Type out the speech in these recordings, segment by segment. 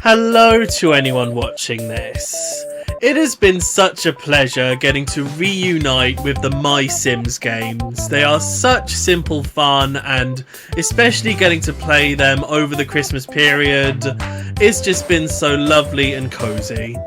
Hello to anyone watching this. It has been such a pleasure getting to reunite with the Mysims games. They are such simple fun, and especially getting to play them over the Christmas period, it's just been so lovely and cozy.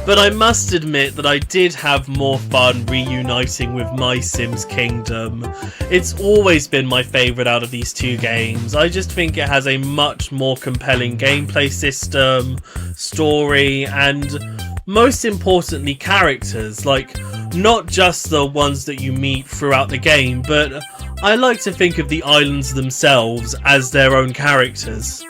But I must admit that I did have more fun reuniting with Mysims Kingdom. It's always been my favourite out of these two games. I just think it has a much more compelling gameplay system, story, and most importantly characters. Like, not just the ones that you meet throughout the game, but I like to think of the islands themselves as their own characters.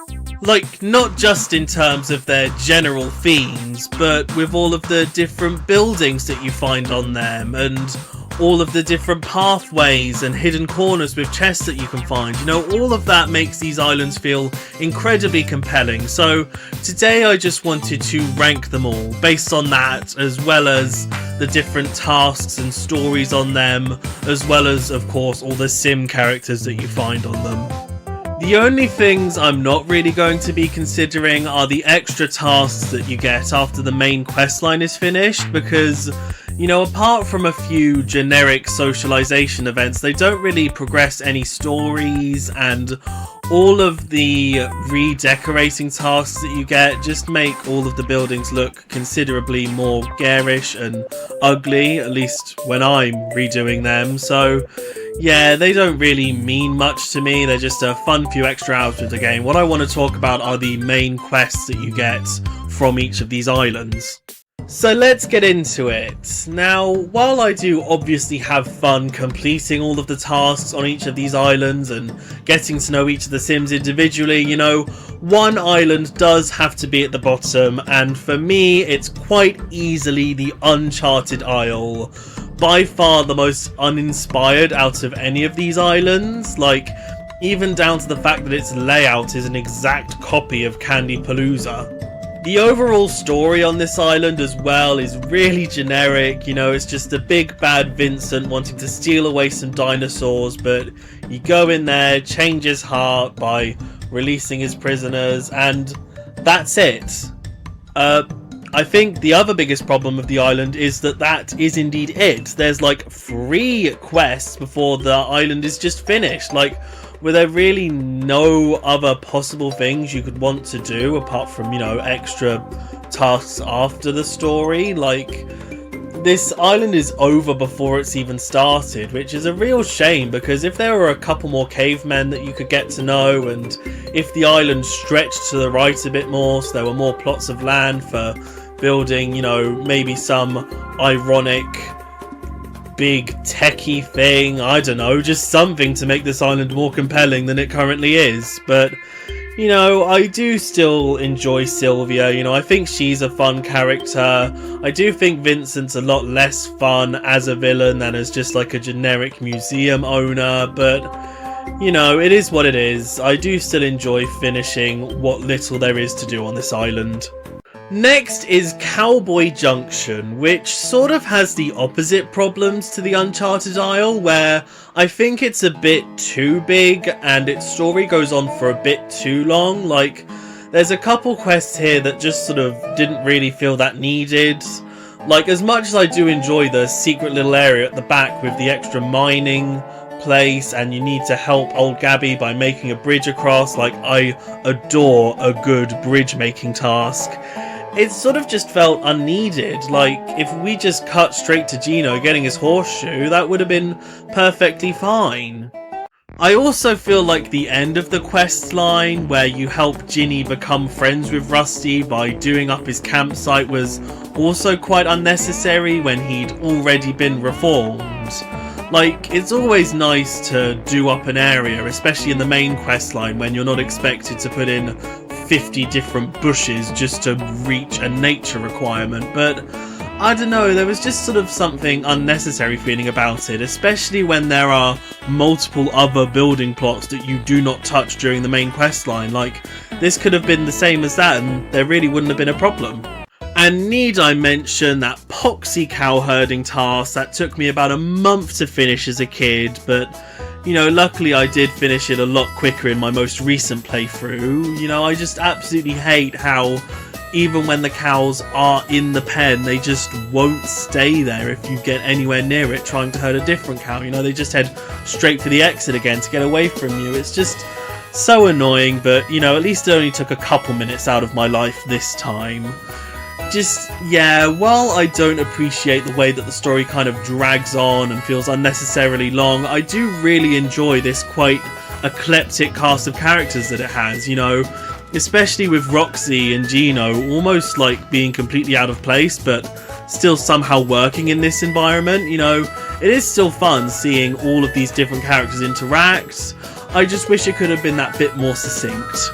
Like, not just in terms of their general themes, but with all of the different buildings that you find on them, and all of the different pathways and hidden corners with chests that you can find. You know, all of that makes these islands feel incredibly compelling. So today I just wanted to rank them all based on that, as well as the different tasks and stories on them, as well as, of course, all the sim characters that you find on them. The only things I'm not really going to be considering are the extra tasks that you get after the main questline is finished, because, you know, apart from a few generic socialization events, they don't really progress any stories, and all of the redecorating tasks that you get just make all of the buildings look considerably more garish and ugly, at least when I'm redoing them. So yeah, they don't really mean much to me. They're just a fun few extra hours with the game. What I want to talk about are the main quests that you get from each of these islands. So let's get into it. Now, while I do obviously have fun completing all of the tasks on each of these islands and getting to know each of the Sims individually, you know, one island does have to be at the bottom, and for me it's quite easily the Uncharted Isle. By far the most uninspired out of any of these islands, like, even down to the fact that its layout is an exact copy of Candy Palooza. The overall story on this island as well is really generic. You know, it's just a big bad Vincent wanting to steal away some dinosaurs, but you go in there, change his heart by releasing his prisoners, and that's it. I think the other biggest problem of the island is that is indeed it. There's like 3 quests before the island is just finished. Like, were there really no other possible things you could want to do apart from, you know, extra tasks after the story? Like, this island is over before it's even started, which is a real shame, because if there were a couple more cavemen that you could get to know, and if the island stretched to the right a bit more, so there were more plots of land for building, you know, maybe some ironic big techie thing, I don't know, just something to make this island more compelling than it currently is. But, you know, I do still enjoy Sylvia. You know, I think she's a fun character. I do think Vincent's a lot less fun as a villain than as just like a generic museum owner, but, you know, it is what it is. I do still enjoy finishing what little there is to do on this island. Next is Cowboy Junction, which sort of has the opposite problems to the Uncharted Isle, where I think it's a bit too big and its story goes on for a bit too long. Like, there's a couple quests here that just sort of didn't really feel that needed. Like, as much as I do enjoy the secret little area at the back with the extra mining place, and you need to help old Gabby by making a bridge across, like, I adore a good bridge making task, it sort of just felt unneeded. Like, if we just cut straight to Gino getting his horseshoe, that would have been perfectly fine. I also feel like the end of the quest line, where you help Ginny become friends with Rusty by doing up his campsite, was also quite unnecessary when he'd already been reformed. Like, it's always nice to do up an area, especially in the main quest line, when you're not expected to put in 50 different bushes just to reach a nature requirement, but I don't know, there was just sort of something unnecessary feeling about it, especially when there are multiple other building plots that you do not touch during the main quest line. Like, this could have been the same as that and there really wouldn't have been a problem. And need I mention that poxy cow herding task that took me about a month to finish as a kid, but you know, luckily I did finish it a lot quicker in my most recent playthrough. You know, I just absolutely hate how even when the cows are in the pen, they just won't stay there if you get anywhere near it trying to herd a different cow. You know, they just head straight for the exit again to get away from you. It's just so annoying, but, you know, at least it only took a couple minutes out of my life this time. Just, yeah, while I don't appreciate the way that the story kind of drags on and feels unnecessarily long, I do really enjoy this quite eclectic cast of characters that it has, you know, especially with Roxy and Gino almost like being completely out of place, but still somehow working in this environment. You know, it is still fun seeing all of these different characters interact. I just wish it could have been that bit more succinct.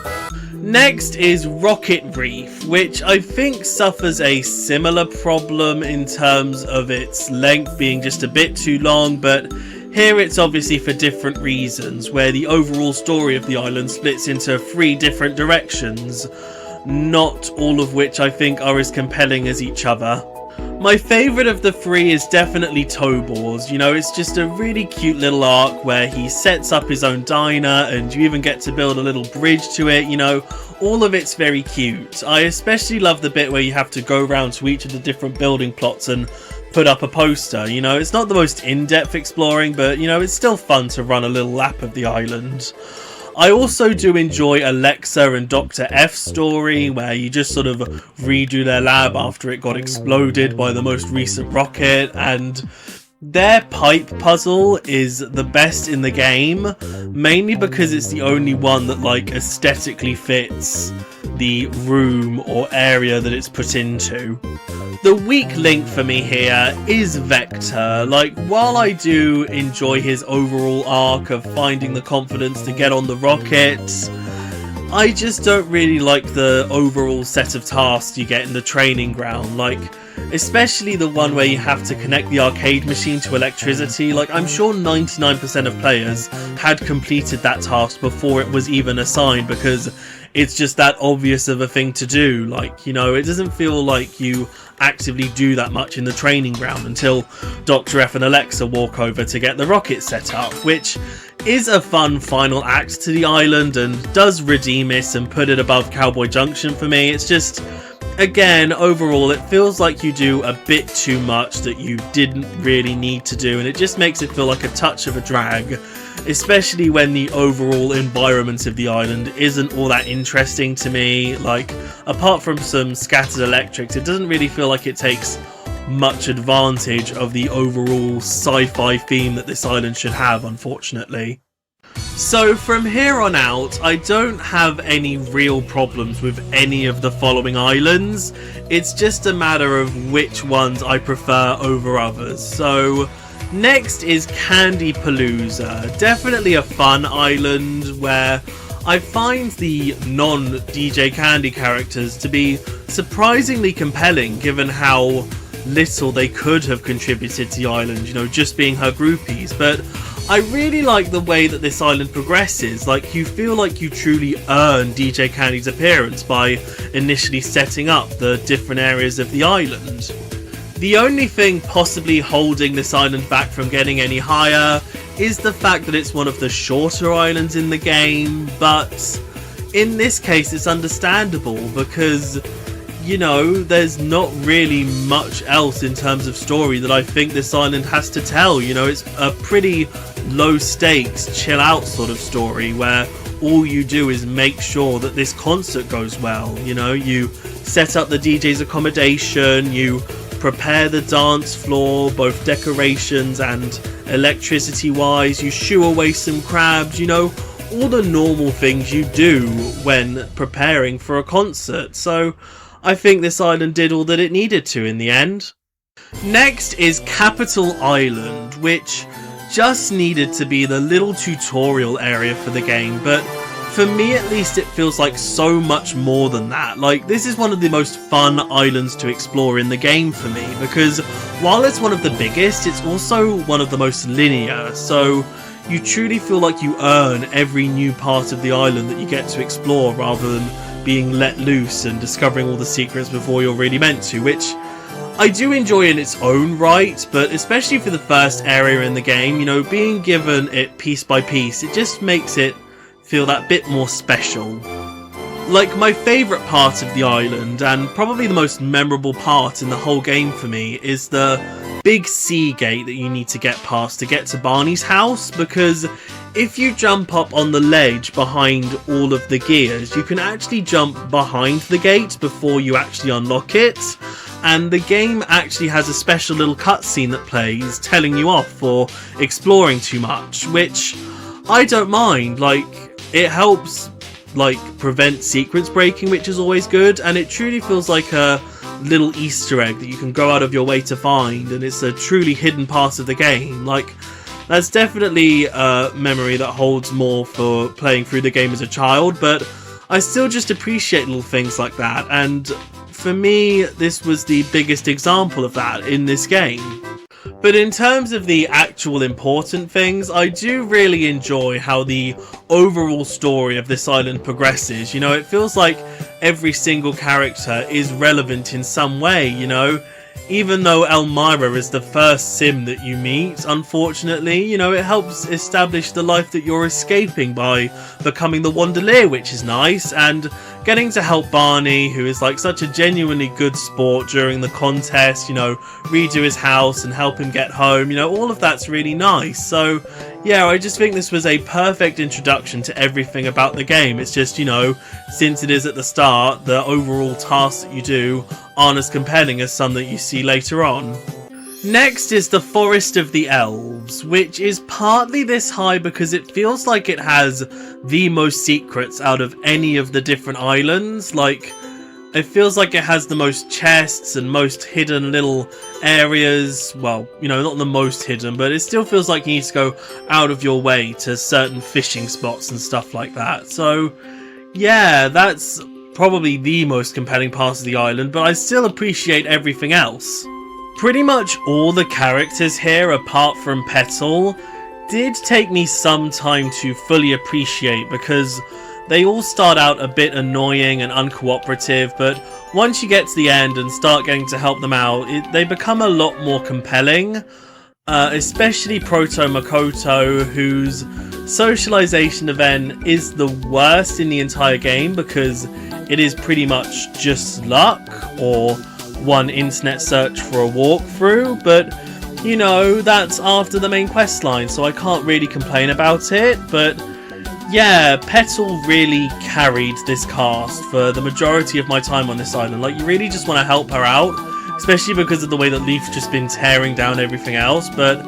Next is Rocket Reef, which I think suffers a similar problem in terms of its length being just a bit too long, but here it's obviously for different reasons, where the overall story of the island splits into 3 different directions, not all of which I think are as compelling as each other. My favourite of the 3 is definitely Tobor's. You know, it's just a really cute little arc where he sets up his own diner and you even get to build a little bridge to it. You know, all of it's very cute. I especially love the bit where you have to go around to each of the different building plots and put up a poster. You know, it's not the most in-depth exploring, but, you know, it's still fun to run a little lap of the island. I also do enjoy Alexa and Dr. F's story, where you just sort of redo their lab after it got exploded by the most recent rocket, and their pipe puzzle is the best in the game, mainly because it's the only one that, like, aesthetically fits the room or area that it's put into. The weak link for me here is Vector. Like, while I do enjoy his overall arc of finding the confidence to get on the rockets, I just don't really like the overall set of tasks you get in the training ground. Like, especially the one where you have to connect the arcade machine to electricity. Like, I'm sure 99% of players had completed that task before it was even assigned, because it's just that obvious of a thing to do. Like, you know, it doesn't feel like you actively do that much in the training ground until Dr. F and Alexa walk over to get the rocket set up, which is a fun final act to the island and does redeem it and put it above Cowboy Junction for me. It's just, again, overall, it feels like you do a bit too much that you didn't really need to do, and it just makes it feel like a touch of a drag, especially when the overall environment of the island isn't all that interesting to me. Like, apart from some scattered electrics, it doesn't really feel like it takes much advantage of the overall sci-fi theme that this island should have, unfortunately. So from here on out, I don't have any real problems with any of the following islands. It's just a matter of which ones I prefer over others. So next is Candy Palooza. Definitely a fun island where I find the non-DJ Candy characters to be surprisingly compelling, given how little they could have contributed to the island, you know, just being her groupies. But I really like the way that this island progresses. Like, you feel like you truly earn DJ Candy's appearance by initially setting up the different areas of the island. The only thing possibly holding this island back from getting any higher is the fact that it's one of the shorter islands in the game, but in this case it's understandable because, you know, there's not really much else in terms of story that I think this island has to tell. You know, it's a pretty low stakes, chill out sort of story where all you do is make sure that this concert goes well. You know, you set up the DJ's accommodation, you prepare the dance floor, both decorations and electricity wise, you shoo away some crabs, you know, all the normal things you do when preparing for a concert. So I think this island did all that it needed to in the end. Next is Capital Island, which just needed to be the little tutorial area for the game, but for me at least it feels like so much more than that. Like, this is one of the most fun islands to explore in the game for me, because while it's one of the biggest, it's also one of the most linear, so you truly feel like you earn every new part of the island that you get to explore, rather than being let loose and discovering all the secrets before you're really meant to, which I do enjoy in its own right, but especially for the first area in the game, you know, being given it piece by piece, it just makes it feel that bit more special. Like, my favourite part of the island, and probably the most memorable part in the whole game for me, is the big sea gate that you need to get past to get to Barney's house, because if you jump up on the ledge behind all of the gears, you can actually jump behind the gate before you actually unlock it, and the game actually has a special little cutscene that plays telling you off for exploring too much, which I don't mind. Like, it helps like prevent sequence breaking, which is always good, and it truly feels like a little Easter egg that you can go out of your way to find, and it's a truly hidden part of the game. Like, that's definitely a memory that holds more for playing through the game as a child, but I still just appreciate little things like that, and for me this was the biggest example of that in this game. But in terms of the actual important things, I do really enjoy how the overall story of this island progresses. You know, it feels like every single character is relevant in some way, you know. Even though Elmira is the first sim that you meet, unfortunately, you know, it helps establish the life that you're escaping by becoming the Wandalier, which is nice, and getting to help Barney, who is like such a genuinely good sport during the contest, you know, redo his house and help him get home, you know, all of that's really nice. So yeah, I just think this was a perfect introduction to everything about the game. It's just, you know, since it is at the start, the overall tasks that you do aren't as compelling as some that you see later on. Next is the Forest of the Elves, which is partly this high because it feels like it has the most secrets out of any of the different islands. Like, it feels like it has the most chests and most hidden little areas. Well, you know, not the most hidden, but it still feels like you need to go out of your way to certain fishing spots and stuff like that. So yeah, that's probably the most compelling part of the island, but I still appreciate everything else. Pretty much all the characters here, apart from Petal, did take me some time to fully appreciate, because they all start out a bit annoying and uncooperative, but once you get to the end and start getting to help them out, they become a lot more compelling. Especially Proto Makoto, whose socialization event is the worst in the entire game, because it is pretty much just luck or one internet search for a walkthrough, but you know, that's after the main quest line, so I can't really complain about it. But yeah, Petal really carried this cast for the majority of my time on this island. Like, you really just want to help her out, especially because of the way that Leaf's just been tearing down everything else, but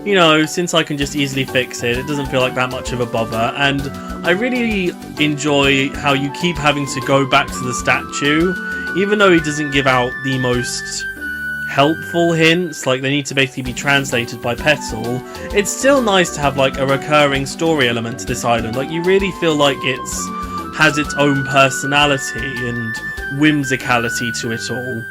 you know, since I can just easily fix it, it doesn't feel like that much of a bother. And I really enjoy how you keep having to go back to the statue, even though he doesn't give out the most helpful hints, like they need to basically be translated by Petal. It's still nice to have like a recurring story element to this island. Like, you really feel like has its own personality and whimsicality to it all.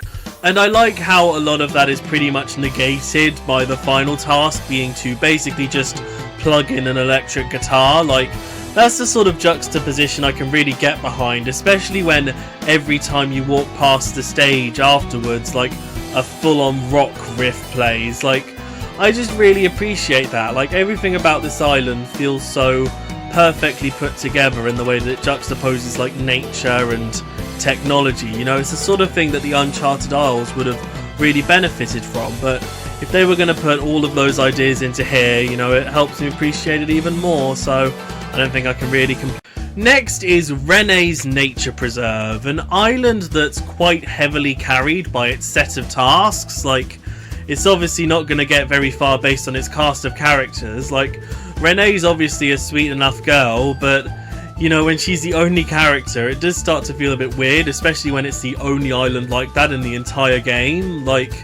And I like how a lot of that is pretty much negated by the final task being to basically just plug in an electric guitar. Like, that's the sort of juxtaposition I can really get behind, especially when every time you walk past the stage afterwards, like, a full-on rock riff plays. Like, I just really appreciate that. Like, everything about this island feels so perfectly put together in the way that it juxtaposes like nature and technology. You know, it's the sort of thing that the Uncharted Isles would have really benefited from, but if they were going to put all of those ideas into here, you know, it helps me appreciate it even more, so I don't think I can really Next is Rene's Nature Preserve, an island that's quite heavily carried by its set of tasks. Like, it's obviously not going to get very far based on its cast of characters. Like, Rene's obviously a sweet enough girl, but you know, when she's the only character, it does start to feel a bit weird, especially when it's the only island like that in the entire game. Like,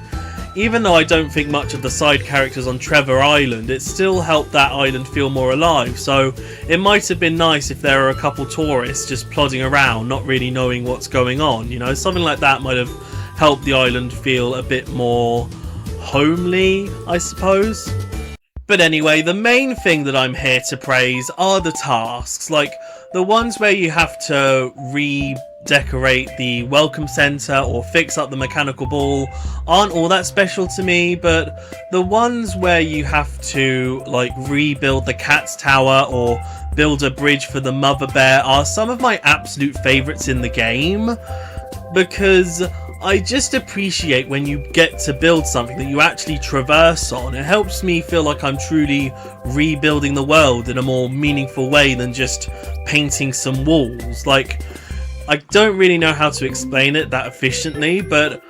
even though I don't think much of the side characters on Trevor Island, it still helped that island feel more alive, so it might have been nice if there were a couple tourists just plodding around, not really knowing what's going on, you know, something like that might have helped the island feel a bit more homely, I suppose. But anyway, the main thing that I'm here to praise are the tasks, like the ones where you have to redecorate the welcome center or fix up the mechanical ball aren't all that special to me, but the ones where you have to like rebuild the cat's tower or build a bridge for the mother bear are some of my absolute favourites in the game, because I just appreciate when you get to build something that you actually traverse on. It helps me feel like I'm truly rebuilding the world in a more meaningful way than just painting some walls. Like, I don't really know how to explain it that efficiently, but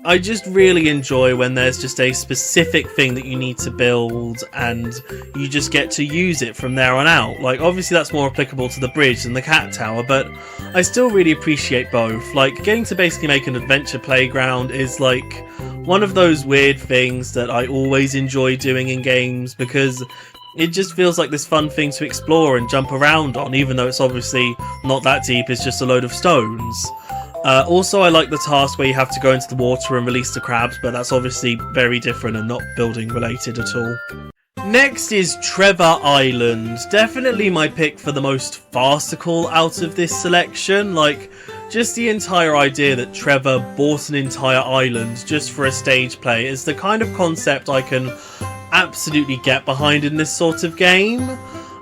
I just really enjoy when there's just a specific thing that you need to build and you just get to use it from there on out. Like, obviously that's more applicable to the bridge than the cat tower, but I still really appreciate both. Like, getting to basically make an adventure playground is like one of those weird things that I always enjoy doing in games, because it just feels like this fun thing to explore and jump around on, even though it's obviously not that deep, it's just a load of stones. Also, I like the task where you have to go into the water and release the crabs, but that's obviously very different and not building related at all. Next is Trevor Island. Definitely my pick for the most farcical out of this selection. Like, just the entire idea that Trevor bought an entire island just for a stage play is the kind of concept I can absolutely get behind in this sort of game.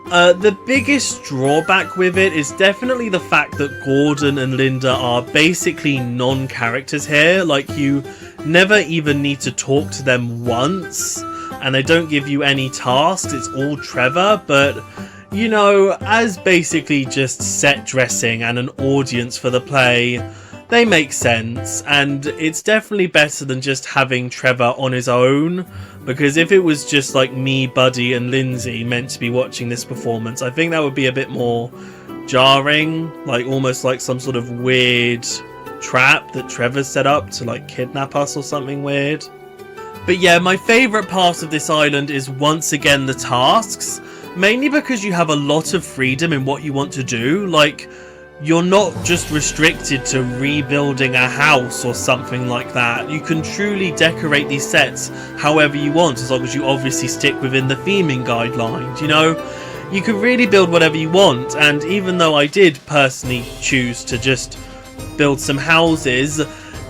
The biggest drawback with it is definitely the fact that Gordon and Linda are basically non-characters here. Like, you never even need to talk to them once, and they don't give you any tasks. It's all Trevor, but you know, as basically just set dressing and an audience for the play, they make sense, and it's definitely better than just having Trevor on his own, because if it was just like me, Buddy and Lindsay meant to be watching this performance, I think that would be a bit more jarring, like almost like some sort of weird trap that Trevor's set up to like kidnap us or something weird. But yeah, my favourite part of this island is once again the tasks, mainly because you have a lot of freedom in what you want to do. Like, you're not just restricted to rebuilding a house or something like that. You can truly decorate these sets however you want, as long as you obviously stick within the theming guidelines, you know? You can really build whatever you want, and even though I did personally choose to just build some houses,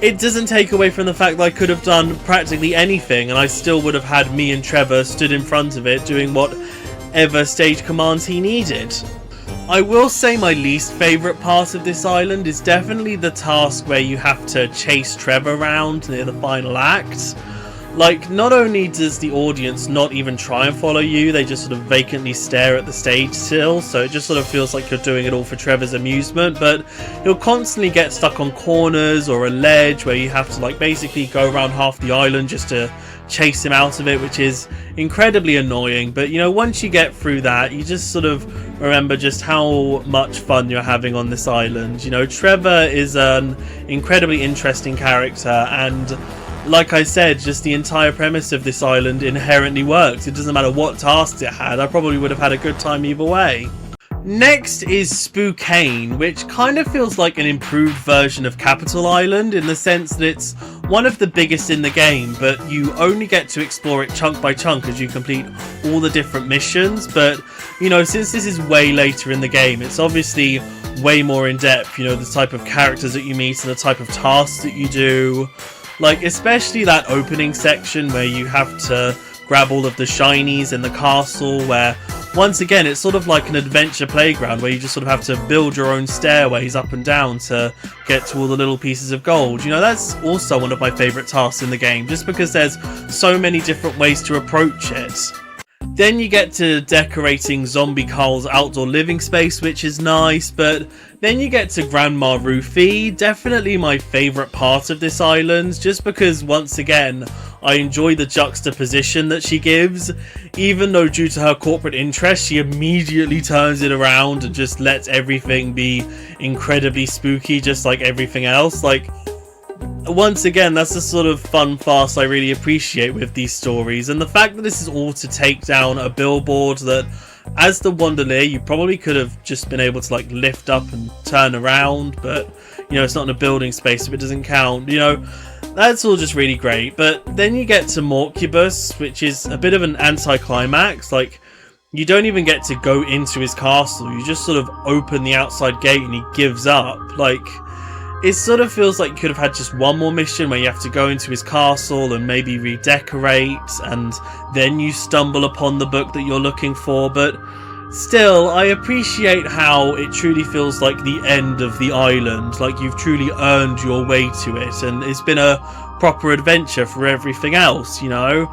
it doesn't take away from the fact that I could have done practically anything and I still would have had me and Trevor stood in front of it doing whatever stage commands he needed. I will say my least favourite part of this island is definitely the task where you have to chase Trevor around near the final act. Like, not only does the audience not even try and follow you, they just sort of vacantly stare at the stage still, so it just sort of feels like you're doing it all for Trevor's amusement, but you'll constantly get stuck on corners or a ledge where you have to like basically go around half the island just to chase him out of it, which is incredibly annoying. But you know, once you get through that, you just sort of remember just how much fun you're having on this island. You know, Trevor is an incredibly interesting character, and like I said, just the entire premise of this island inherently works. It doesn't matter what tasks it had, I probably would have had a good time either way. Next is Spookane, which kind of feels like an improved version of Capital Island in the sense that it's one of the biggest in the game, but you only get to explore it chunk by chunk as you complete all the different missions. But, you know, since this is way later in the game, it's obviously way more in depth, you know, the type of characters that you meet and the type of tasks that you do. Like, especially that opening section where you have to grab all of the shinies in the castle, where once again it's sort of like an adventure playground where you just sort of have to build your own stairways up and down to get to all the little pieces of gold. You know, that's also one of my favourite tasks in the game, just because there's so many different ways to approach it. Then you get to decorating Zombie Carl's outdoor living space, which is nice, but then you get to Grandma Rufy, definitely my favourite part of this island, just because once again I enjoy the juxtaposition that she gives. Even though due to her corporate interest she immediately turns it around and just lets everything be incredibly spooky, just like everything else. Like, once again, that's the sort of fun farce I really appreciate with these stories, and the fact that this is all to take down a billboard that, as the Wandalier, you probably could have just been able to like lift up and turn around, but you know, it's not in a building space, so it doesn't count. You know, that's all just really great. But then you get to Morcubus, which is a bit of an anticlimax. Like, you don't even get to go into his castle, you just sort of open the outside gate and he gives up. Like, it sort of feels like you could have had just one more mission where you have to go into his castle and maybe redecorate, and then you stumble upon the book that you're looking for. But Still, I appreciate how it truly feels like the end of the island, like you've truly earned your way to it, and it's been a proper adventure for everything else, you know?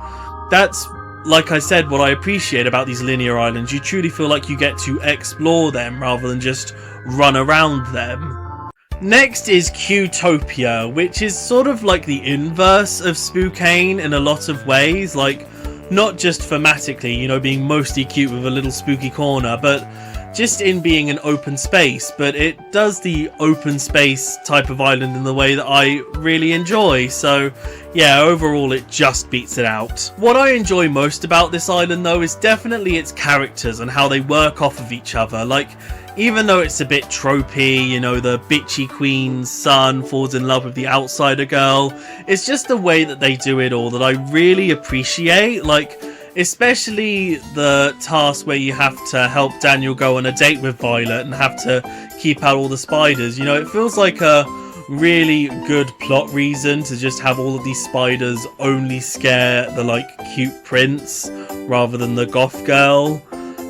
That's, like I said, what I appreciate about these linear islands. You truly feel like you get to explore them rather than just run around them. Next is Qtopia, which is sort of like the inverse of Spookane in a lot of ways, like not just thematically, you know, being mostly cute with a little spooky corner, but just in being an open space. But it does the open space type of island in the way that I really enjoy, so yeah, overall it just beats it out. What I enjoy most about this island though is definitely its characters and how they work off of each other. Like, even though it's a bit tropey, you know, the bitchy queen's son falls in love with the outsider girl, it's just the way that they do it all that I really appreciate. Like, especially the task where you have to help Daniel go on a date with Violet and have to keep out all the spiders. You know, it feels like a really good plot reason to just have all of these spiders only scare the, like, cute prince rather than the goth girl.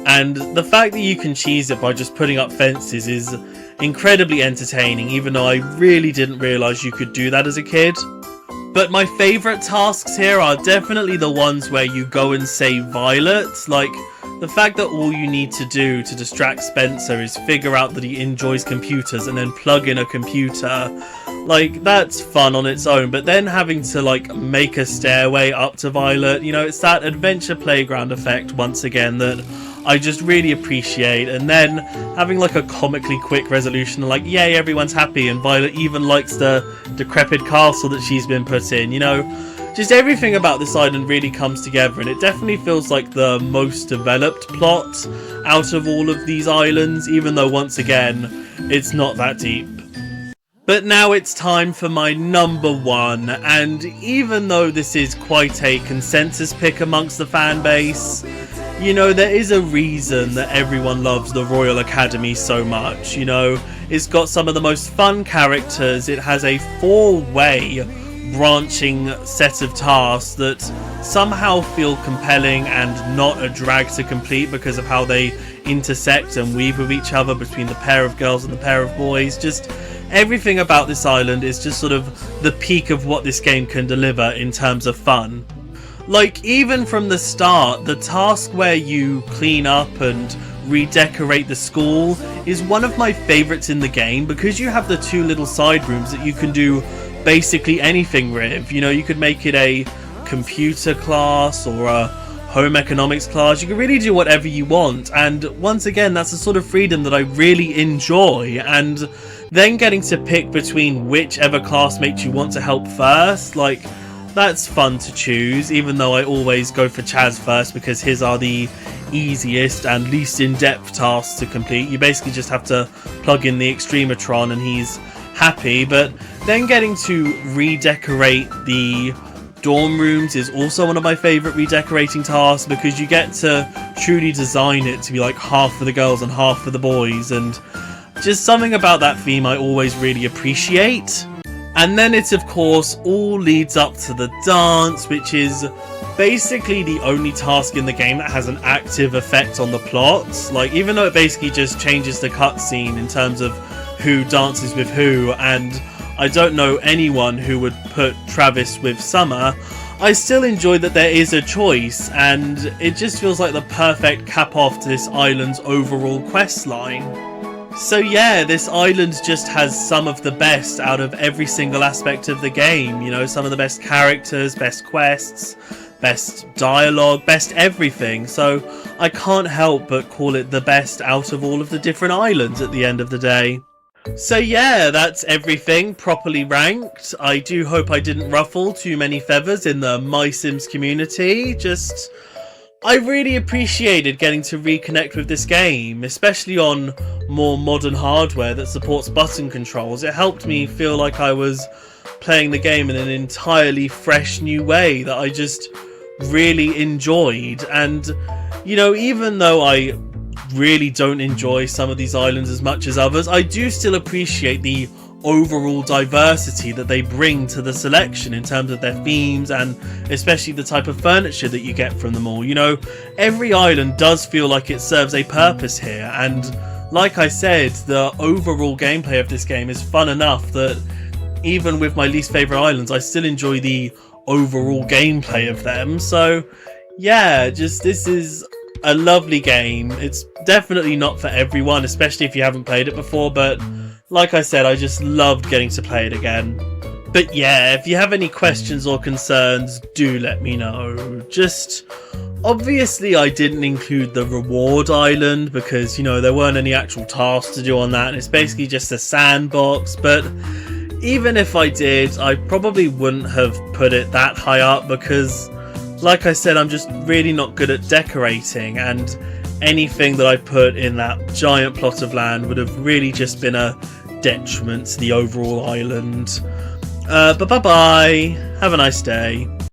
And the fact that you can cheese it by just putting up fences is incredibly entertaining, even though I really didn't realise you could do that as a kid. But my favourite tasks here are definitely the ones where you go and save Violet. Like, the fact that all you need to do to distract Spencer is figure out that he enjoys computers and then plug in a computer. Like, that's fun on its own, but then having to, like, make a stairway up to Violet, you know, it's that adventure playground effect once again that I just really appreciate. And then having like a comically quick resolution, like, yay, everyone's happy, and Violet even likes the decrepit castle that she's been put in, you know. Just everything about this island really comes together, and it definitely feels like the most developed plot out of all of these islands, even though once again it's not that deep. But now it's time for my number one, and even though this is quite a consensus pick amongst the fan base, you know, there is a reason that everyone loves the Royal Academy so much. You know, it's got some of the most fun characters, it has a four-way branching set of tasks that somehow feel compelling and not a drag to complete because of how they intersect and weave with each other between the pair of girls and the pair of boys. Just everything about this island is just sort of the peak of what this game can deliver in terms of fun. Like, even from the start, the task where you clean up and redecorate the school is one of my favourites in the game, because you have the two little side rooms that you can do basically anything with. You know, you could make it a computer class or a home economics class. You can really do whatever you want, and once again, that's the sort of freedom that I really enjoy. And then getting to pick between whichever classmate you want to help first, like, that's fun to choose, even though I always go for Chaz first because his are the easiest and least in-depth tasks to complete. You basically just have to plug in the Extrematron and he's happy. But then getting to redecorate the dorm rooms is also one of my favourite redecorating tasks, because you get to truly design it to be like half for the girls and half for the boys, and just something about that theme I always really appreciate. And then it, of course, all leads up to the dance, which is basically the only task in the game that has an active effect on the plot. Like, even though it basically just changes the cutscene in terms of who dances with who, and I don't know anyone who would put Travis with Summer, I still enjoy that there is a choice, and it just feels like the perfect cap-off to this island's overall questline. So yeah, this island just has some of the best out of every single aspect of the game. You know, some of the best characters, best quests, best dialogue, best everything. So I can't help but call it the best out of all of the different islands at the end of the day. So yeah, that's everything properly ranked. I do hope I didn't ruffle too many feathers in the Mysims community. Just, I really appreciated getting to reconnect with this game, especially on more modern hardware that supports button controls. It helped me feel like I was playing the game in an entirely fresh new way that I just really enjoyed. And, you know, even though I really don't enjoy some of these islands as much as others, I do still appreciate the overall diversity that they bring to the selection in terms of their themes and especially the type of furniture that you get from them all. You know, every island does feel like it serves a purpose here, and like I said, the overall gameplay of this game is fun enough that even with my least favourite islands, I still enjoy the overall gameplay of them. So yeah, just this is a lovely game. It's definitely not for everyone, especially if you haven't played it before, but like I said, I just loved getting to play it again. But yeah, if you have any questions or concerns, do let me know. Just obviously I didn't include the reward island because, you know, there weren't any actual tasks to do on that, and it's basically just a sandbox. But even if I did, I probably wouldn't have put it that high up because, like I said, I'm just really not good at decorating, and anything that I put in that giant plot of land would have really just been a detriment to the overall island. But bye bye, have a nice day.